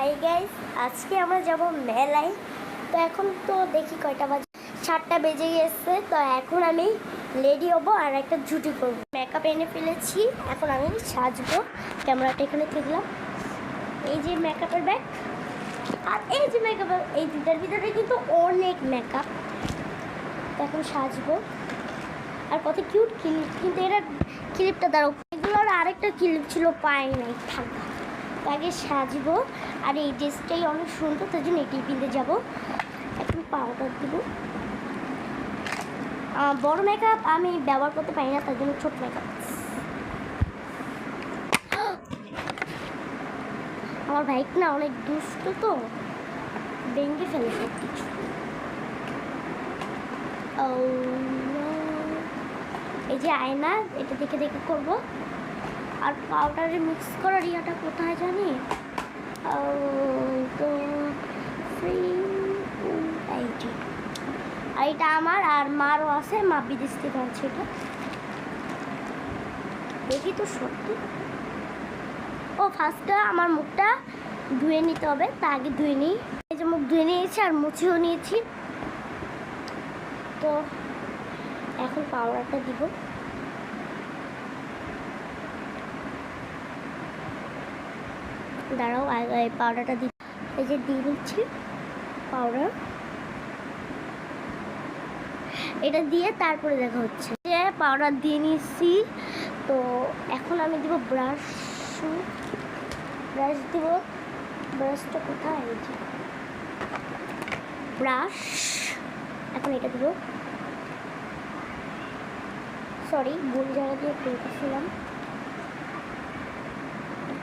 Hi guys, আজকে আমরা যাব মেলায়। তো এখন তো দেখি কয়টা বাজে, 7টা বেজে গেছে। তো এখন আমি রেডি হবো আর একটা ঝুটি করবো। মেকআপ এনে ফেলেছি, এখন আমি সাজবো। ক্যামেরাটা এখানে থাকলাম, এই যে মেকআপের ব্যাগ আর এই যে মেকআপের, এই দুটার ভিতরে কিন্তু অনেক মেকআপ। তো এখন সাজবো আর কত কিউট ক্লিপ, কিন্তু এটা ক্লিপটা দাঁড়াও, এগুলোর আরেকটা ক্লিপ ছিল, পাই নাই, থাকবে। আগে সাজবো আর এই ড্রেসটাই অনেক সুন্দর, তার জন্য এটি কিনতে যাবো। এখন পাউডার দিব। বড় মেকআপ আমি ব্যবহার করতে পারি না, তার জন্য ছোট মেকআপ। আমার বাইক না অনেক দুষ্ট, তো ভেঙে ফেলে সব কিছু। এই যে আয়না, এটা দেখে দেখে করবো। আর পাউডারে মিক্স করার ইয়াটা কোথায় জানি, তো আর এটা আমার আর মারও আছে, মা বিদেশ থেকে আছে। এটা দেখি তো সত্যি। ও ফার্স্টে আমার মুখটা ধুয়ে নিতে হবে, তা আগে ধুয়ে নিই। এই যে মুখ ধুয়ে নিয়েছি আর মুছেও নিয়েছি। তো এখন পাউডারটা দিব। দাঁড়াও, এই পাউডারটা দিই। এই যে দিয়ে নিচ্ছি পাউডার, এটা দিয়ে তারপরে দেখা হচ্ছে। যে পাউডার দিয়ে নিচ্ছি, তো এখন আমি দিব ব্রাশ দিব। ব্রাশটা কোথায়, এই যে ব্রাশ। এখন এটা দিব, সরি ভুল জায়গা দিয়ে করতেছিলাম।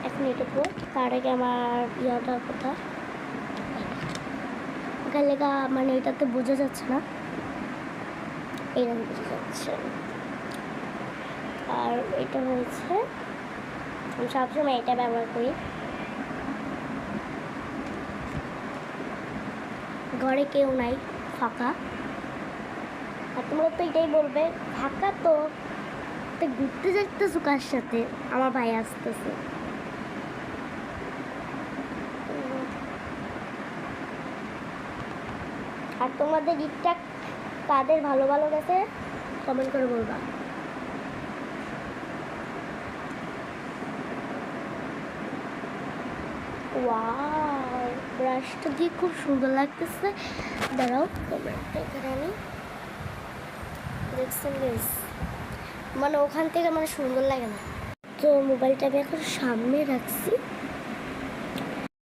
এখন এটা দেবো। তার আগে আমার ইয়াটা কোথায়, লেখা মানে এটাতে বোঝা যাচ্ছে না, এইরকম বোঝা যাচ্ছে। আর এটা হয়েছে, আমি সবসময় এটা ব্যবহার করি। ঘরে কেউ নাই, ফাঁকা। আর তোমরা তো এটাই বলবে, ফাঁকা তো ঘুরতে যাইতেছো কার সাথে? আমার ভাই আসতেছে। আর তোমাদের ঈদটা কাদের ভালো ভালো গেছে কমেন্ট করে বলবা। ওয়াও, ব্রাশটা দিয়ে খুব সুন্দর লাগতেছে। দাঁড়াও, ক্যামেরাটা এখানে আমি দেখছেন বেশ, মানে ওখান থেকে মানে সুন্দর লাগে না। তো মোবাইলটা আমি এখন সামনে রাখছি।